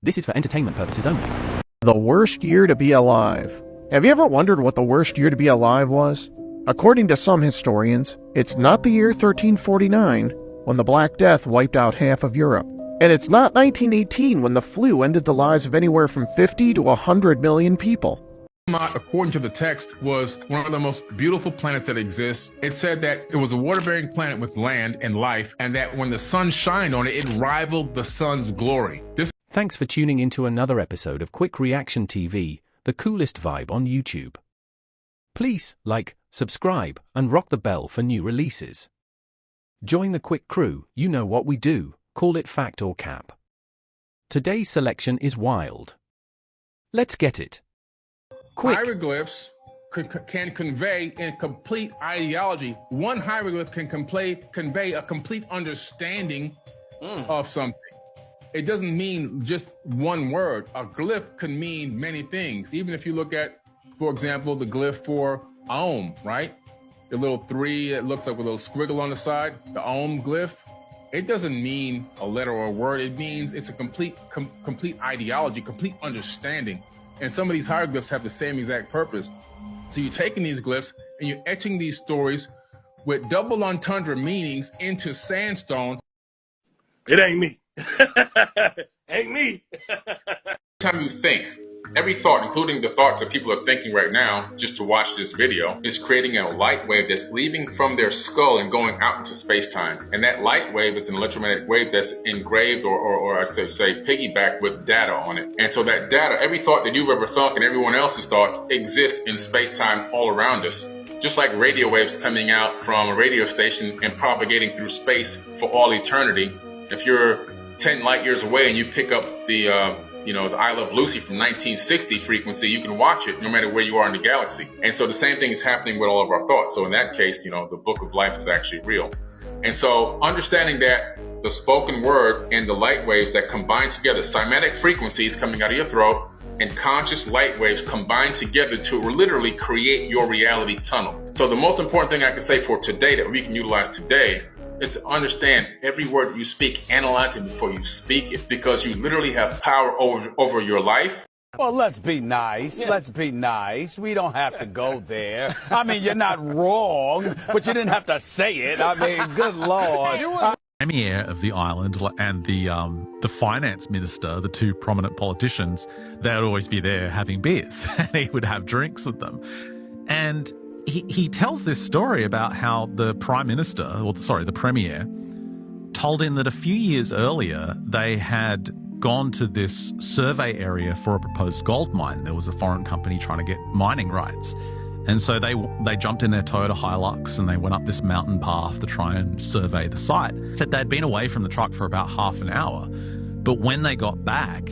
This is for entertainment purposes only. The worst year to be alive. Have you ever wondered what the worst year to be alive was? According to some historians, it's not the year 1349, when the Black Death wiped out half of Europe. And it's not 1918, when the flu ended the lives of anywhere from 50 to 100 million people. According to the text, was one of the most beautiful planets that exists. It said that it was a water-bearing planet with land and life, and that when the sun shined on it, it rivaled the sun's glory. Thanks for tuning into another episode of Quik Reaction TV, the coolest vibe on YouTube. Please like, subscribe, and rock the bell for new releases. Join the Quik crew, you know what we do, call it fact or cap. Today's selection is wild. Let's get it. Quik. Hieroglyphs can convey a complete ideology. One hieroglyph can convey a complete understanding of something. It doesn't mean just one word. A glyph can mean many things. Even if you look at, for example, the glyph for Om, right? The little 3, it looks like a little squiggle on the side, the Om glyph. It doesn't mean a letter or a word. It means it's a complete ideology, complete understanding. And some of these hieroglyphs have the same exact purpose. So you're taking these glyphs and you're etching these stories with double entendre meanings into sandstone. It ain't me. Ain't me. Every time you think, every thought, including the thoughts that people are thinking right now, just to watch this video, is creating a light wave that's leaving from their skull and going out into space-time. And that light wave is an electromagnetic wave that's engraved or I should say piggyback with data on it. And so that data, every thought that you've ever thought and everyone else's thoughts exists in space-time all around us. Just like radio waves coming out from a radio station and propagating through space for all eternity. If you're 10 light years away and you pick up the the I Love Lucy from 1960 frequency, you can watch it no matter where you are in the galaxy. And so the same thing is happening with all of our thoughts. So in that case, the book of life is actually real. And so understanding that the spoken word and the light waves that combine together, cymatic frequencies coming out of your throat and conscious light waves combine together to literally create your reality tunnel. So the most important thing I can say for today that we can utilize today is to understand every word you speak, analyze it before you speak it, because you literally have power over your life. Well, let's be nice. Yeah. Let's be nice. We don't have to go there. I mean, you're not wrong, but you didn't have to say it. I mean, good Lord. Premier of the island and the finance minister, the two prominent politicians, they would always be there having beers, and he would have drinks with them. And he tells this story about how the the premier, told him that a few years earlier they had gone to this survey area for a proposed gold mine. There was a foreign company trying to get mining rights. And so they jumped in their Toyota Hilux and they went up this mountain path to try and survey the site. Said they'd been away from the truck for about half an hour. But when they got back,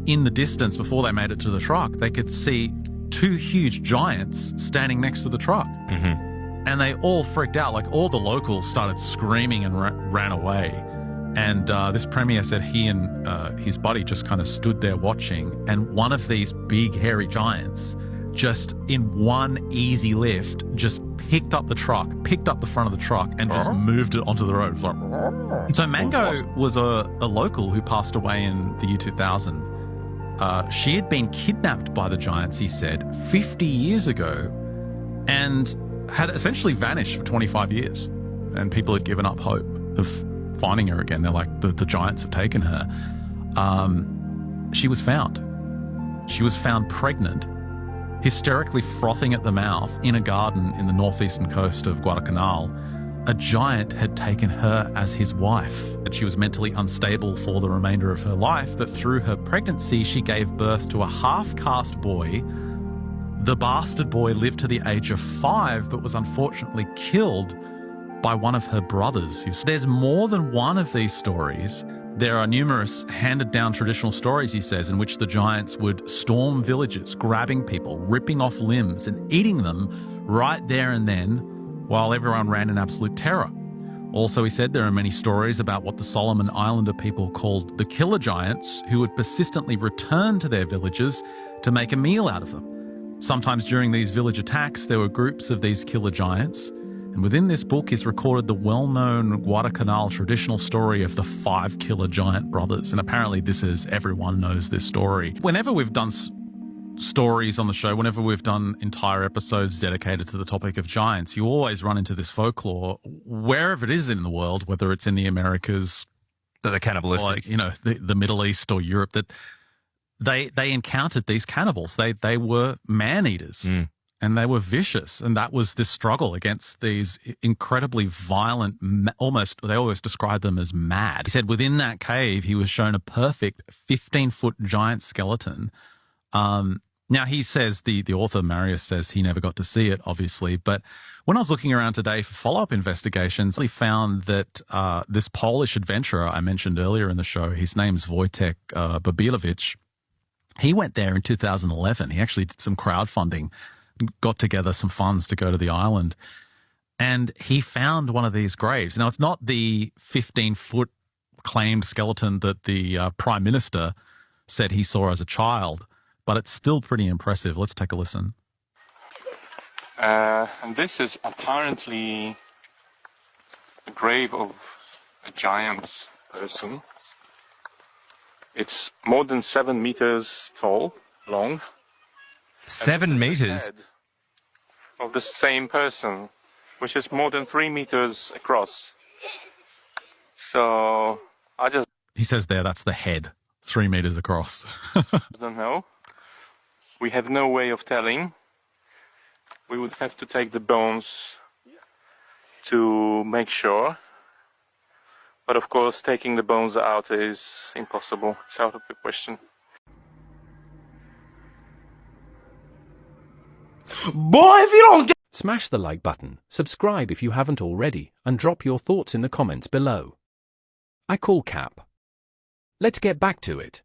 in the distance before they made it to the truck, they could see 2 huge giants standing next to the truck. Mm-hmm. And they all freaked out. Like, all the locals started screaming and ran away. And this premier said he and his buddy just kind of stood there watching. And one of these big, hairy giants, just in one easy lift, just picked up the front of the truck and just moved it onto the road. It was like, so Mango was a local who passed away in the year 2000. She had been kidnapped by the giants, he said, 50 years ago and had essentially vanished for 25 years. And people had given up hope of finding her again. They're like, the giants have taken her. She was found. She was found pregnant, hysterically frothing at the mouth in a garden in the northeastern coast of Guadalcanal. A giant had taken her as his wife. She was mentally unstable for the remainder of her life, but through her pregnancy, she gave birth to a half-caste boy. The bastard boy lived to the age of 5, but was unfortunately killed by one of her brothers. There's more than one of these stories. There are numerous handed-down traditional stories, he says, in which the giants would storm villages, grabbing people, ripping off limbs, and eating them right there and then, while everyone ran in absolute terror. Also, he said there are many stories about what the Solomon Islander people called the killer giants, who would persistently return to their villages to make a meal out of them. Sometimes during these village attacks, there were groups of these killer giants And within this book is recorded the well-known Guadalcanal traditional story of the 5 killer giant brothers. And apparently everyone knows this story. Whenever we've done stories on the show, whenever we've done entire episodes dedicated to the topic of giants, you always run into this folklore, wherever it is in the world, whether it's in the Americas, that they're cannibalistic, like, you know, the Middle East or Europe, that they encountered these cannibals. They were man-eaters. And they were vicious, and that was this struggle against these incredibly violent, they always described them as mad. He said within that cave, he was shown a perfect 15-foot giant skeleton. Now, he says, the author, Marius, says he never got to see it, obviously, but when I was looking around today for follow-up investigations, I found that this Polish adventurer I mentioned earlier in the show, his name's Wojtek Babilowicz, he went there in 2011. He actually did some crowdfunding, got together some funds to go to the island, and he found one of these graves. Now, it's not the 15-foot claimed skeleton that the Prime Minister said he saw as a child, but it's still pretty impressive. Let's take a listen. And this is apparently the grave of a giant person. It's more than 7 meters tall, long. 7 meters? Of the same person, which is more than 3 meters across. So He says there, that's the head, 3 meters across. don't know. We have no way of telling. We would have to take the bones to make sure. But of course, taking the bones out is impossible. It's out of the question. Boy, if you don't get... Smash the like button, subscribe if you haven't already, and drop your thoughts in the comments below. I call Cap. Let's get back to it.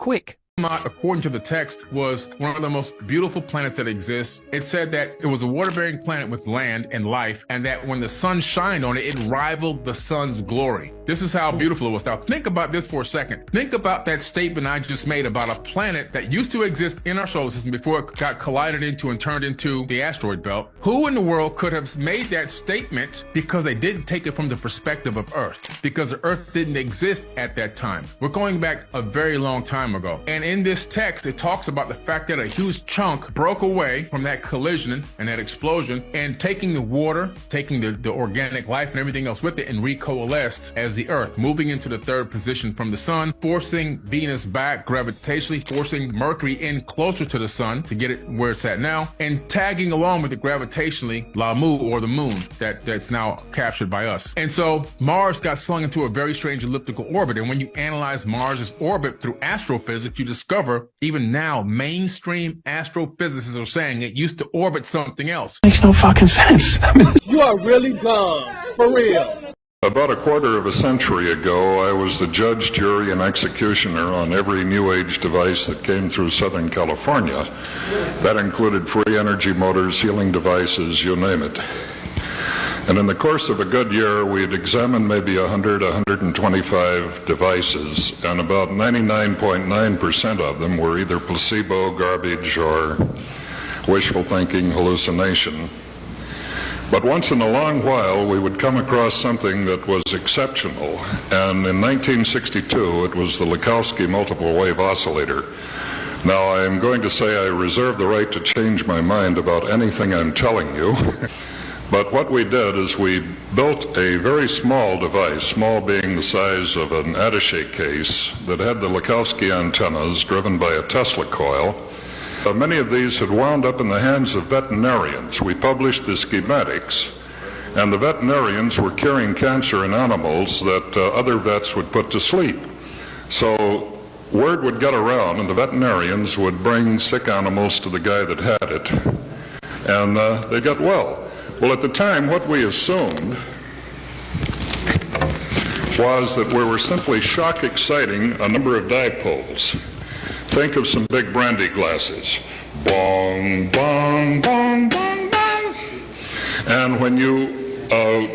Quik. According to the text, was one of the most beautiful planets that exists. It said that it was a water-bearing planet with land and life, and that when the sun shined on it, it rivaled the sun's glory. This is how beautiful it was. Now, think about this for a second. Think about that statement I just made about a planet that used to exist in our solar system before it got collided into and turned into the asteroid belt. Who in the world could have made that statement because they didn't take it from the perspective of Earth? Because the Earth didn't exist at that time. We're going back a very long time ago. And in this text, it talks about the fact that a huge chunk broke away from that collision and that explosion, and taking the water, taking the organic life and everything else with it, and recoalesced as the Earth, moving into the 3rd position from the sun, forcing Venus back gravitationally, forcing Mercury in closer to the sun to get it where it's at now, and tagging along with it gravitationally, Lamu, or the moon, that's now captured by us. And so Mars got slung into a very strange elliptical orbit, and when you analyze Mars's orbit through astrophysics, you discover even now mainstream astrophysicists are saying it used to orbit something else. Makes no fucking sense. You are really dumb, for real. About a quarter of a century ago, I was the judge, jury, and executioner on every New Age device that came through Southern California. That included free energy motors, healing devices, you name it. And in the course of a good year, we had examined maybe 100, 125 devices, and about 99.9% of them were either placebo, garbage, or wishful thinking, hallucination. But once in a long while, we would come across something that was exceptional. And in 1962, it was the Lakowski multiple wave oscillator. Now, I am going to say I reserve the right to change my mind about anything I'm telling you. But what we did is we built a very small device, small being the size of an attaché case, that had the Lakowski antennas driven by a Tesla coil. Many of these had wound up in the hands of veterinarians. We published the schematics, and the veterinarians were curing cancer in animals that other vets would put to sleep. So word would get around, and the veterinarians would bring sick animals to the guy that had it, and they got well. Well, at the time, what we assumed was that we were simply shock exciting a number of dipoles. Think of some big brandy glasses. Bong, bong, bong, bong, bong. And when you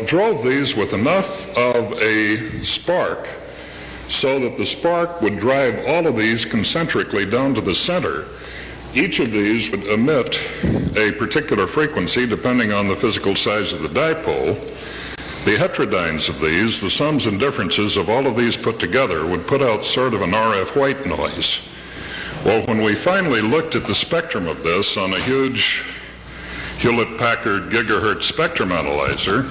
drove these with enough of a spark so that the spark would drive all of these concentrically down to the center, Each of these would emit a particular frequency depending on the physical size of the dipole. The heterodynes of these, the sums and differences of all of these put together, would put out sort of an RF white noise. Well, when we finally looked at the spectrum of this on a huge Hewlett-Packard gigahertz spectrum analyzer,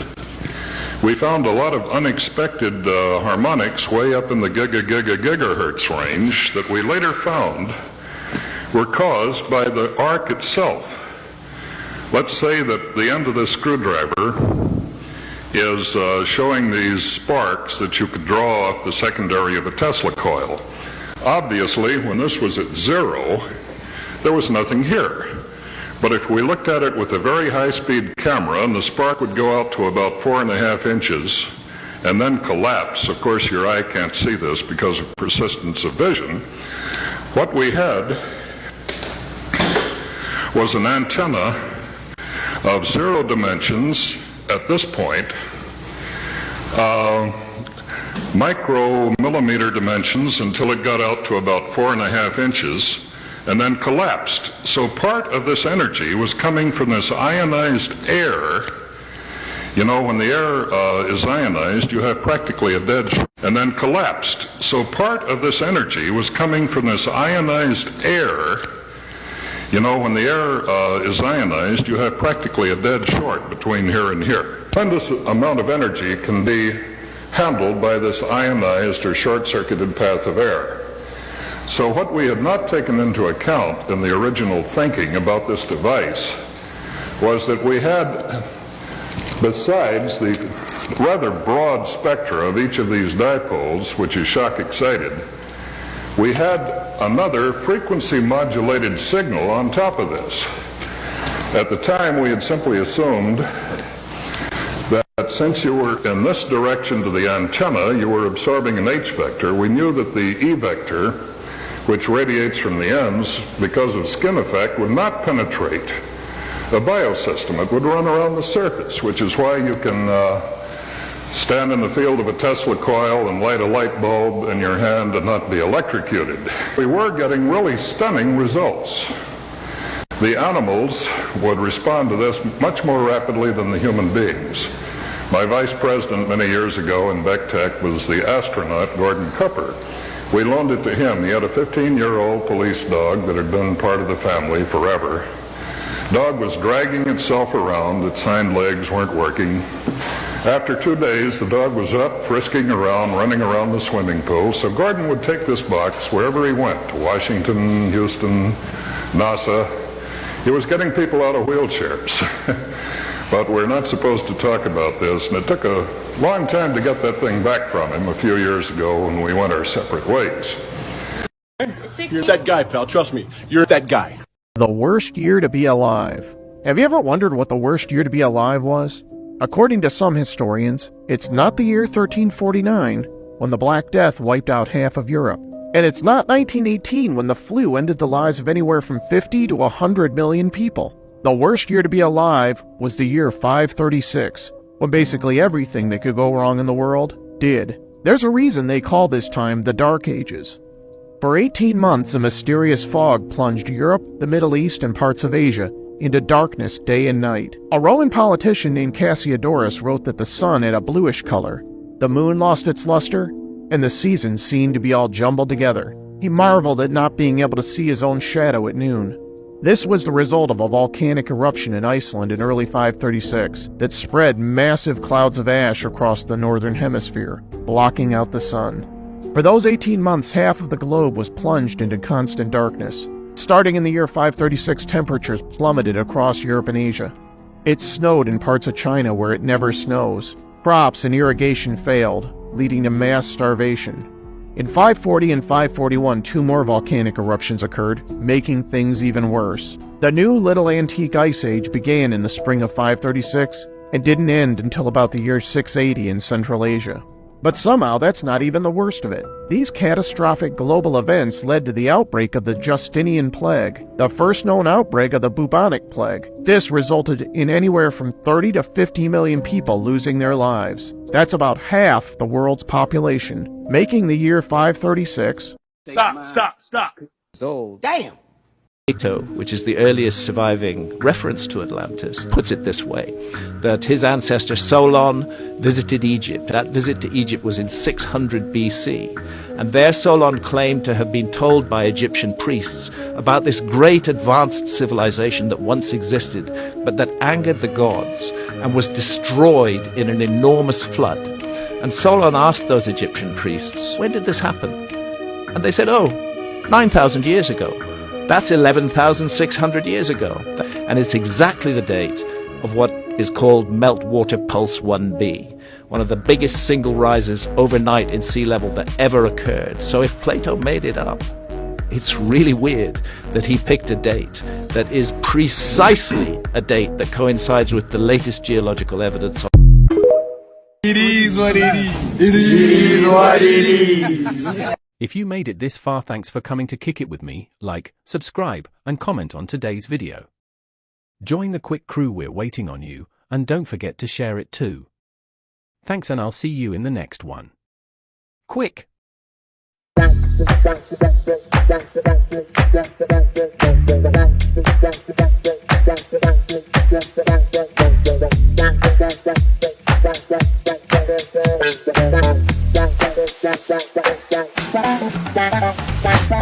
we found a lot of unexpected harmonics way up in the gigahertz range that we later found were caused by the arc itself. Let's say that the end of this screwdriver is showing these sparks that you could draw off the secondary of a Tesla coil. Obviously, when this was at 0, there was nothing here. But if we looked at it with a very high-speed camera, and the spark would go out to about 4.5 inches, and then collapse, of course your eye can't see this because of persistence of vision, what we had was an antenna of 0 dimensions at this point, micromillimeter dimensions until it got out to about 4.5 inches, and then collapsed. So part of this energy was coming from this ionized air. You know, when the air is ionized, you have practically a dead shot, and then collapsed. So part of this energy was coming from this ionized air. You know, when the air is ionized, you have practically a dead short between here and here. A tremendous amount of energy can be handled by this ionized or short-circuited path of air. So what we had not taken into account in the original thinking about this device was that we had, besides the rather broad spectra of each of these dipoles, which is shock excited, we had another frequency modulated signal on top of this. At the time, we had simply assumed that since you were in this direction to the antenna, you were absorbing an H vector. We knew that the E vector, which radiates from the ends because of skin effect, would not penetrate a biosystem. It would run around the surface, which is why you can stand in the field of a Tesla coil and light a light bulb in your hand and not be electrocuted. We were getting really stunning results. The animals would respond to this much more rapidly than the human beings. My vice president many years ago in Beck Tech was the astronaut Gordon Cooper. We loaned it to him. He had a 15-year-old police dog that had been part of the family forever. Dog was dragging itself around. Its hind legs weren't working. After 2 days, the dog was up, frisking around, running around the swimming pool. So Gordon would take this box wherever he went, to Washington, Houston, NASA. He was getting people out of wheelchairs. But we're not supposed to talk about this, and it took a long time to get that thing back from him a few years ago when we went our separate ways. You're that guy, pal. Trust me. You're that guy. The worst year to be alive. Have you ever wondered what the worst year to be alive was? According to some historians, it's not the year 1349, when the Black Death wiped out half of Europe. And it's not 1918, when the flu ended the lives of anywhere from 50 to 100 million people. The worst year to be alive was the year 536, when basically everything that could go wrong in the world did. There's a reason they call this time the Dark Ages. For 18 months, a mysterious fog plunged Europe, the Middle East, and parts of Asia into darkness day and night. A Roman politician named Cassiodorus wrote that the sun had a bluish color, the moon lost its luster, and the seasons seemed to be all jumbled together. He marveled at not being able to see his own shadow at noon. This was the result of a volcanic eruption in Iceland in early 536 that spread massive clouds of ash across the northern hemisphere, blocking out the sun. For those 18 months, half of the globe was plunged into constant darkness. Starting in the year 536, temperatures plummeted across Europe and Asia. It snowed in parts of China where it never snows. Crops and irrigation failed, leading to mass starvation. In 540 and 541, 2 more volcanic eruptions occurred, making things even worse. The new Little Antique Ice Age began in the spring of 536 and didn't end until about the year 680 in Central Asia. But somehow that's not even the worst of it. These catastrophic global events led to the outbreak of the Justinian Plague, the first known outbreak of the bubonic plague. This resulted in anywhere from 30 to 50 million people losing their lives. That's about half the world's population, making the year 536. Stop. So, damn. Plato, which is the earliest surviving reference to Atlantis, puts it this way, that his ancestor Solon visited Egypt. That visit to Egypt was in 600 BC, and there Solon claimed to have been told by Egyptian priests about this great advanced civilization that once existed, but that angered the gods and was destroyed in an enormous flood. And Solon asked those Egyptian priests, when did this happen? And they said, 9,000 years ago. That's 11,600 years ago. And it's exactly the date of what is called Meltwater Pulse 1b, one of the biggest single rises overnight in sea level that ever occurred. So if Plato made it up, it's really weird that he picked a date that is precisely a date that coincides with the latest geological evidence. It is what it is. It is what it is. If you made it this far, thanks for coming to Kick It with me. Like, subscribe, and comment on today's video. Join the Quik crew, we're waiting on you, and don't forget to share it too. Thanks, and I'll see you in the next one. Quik! Bye.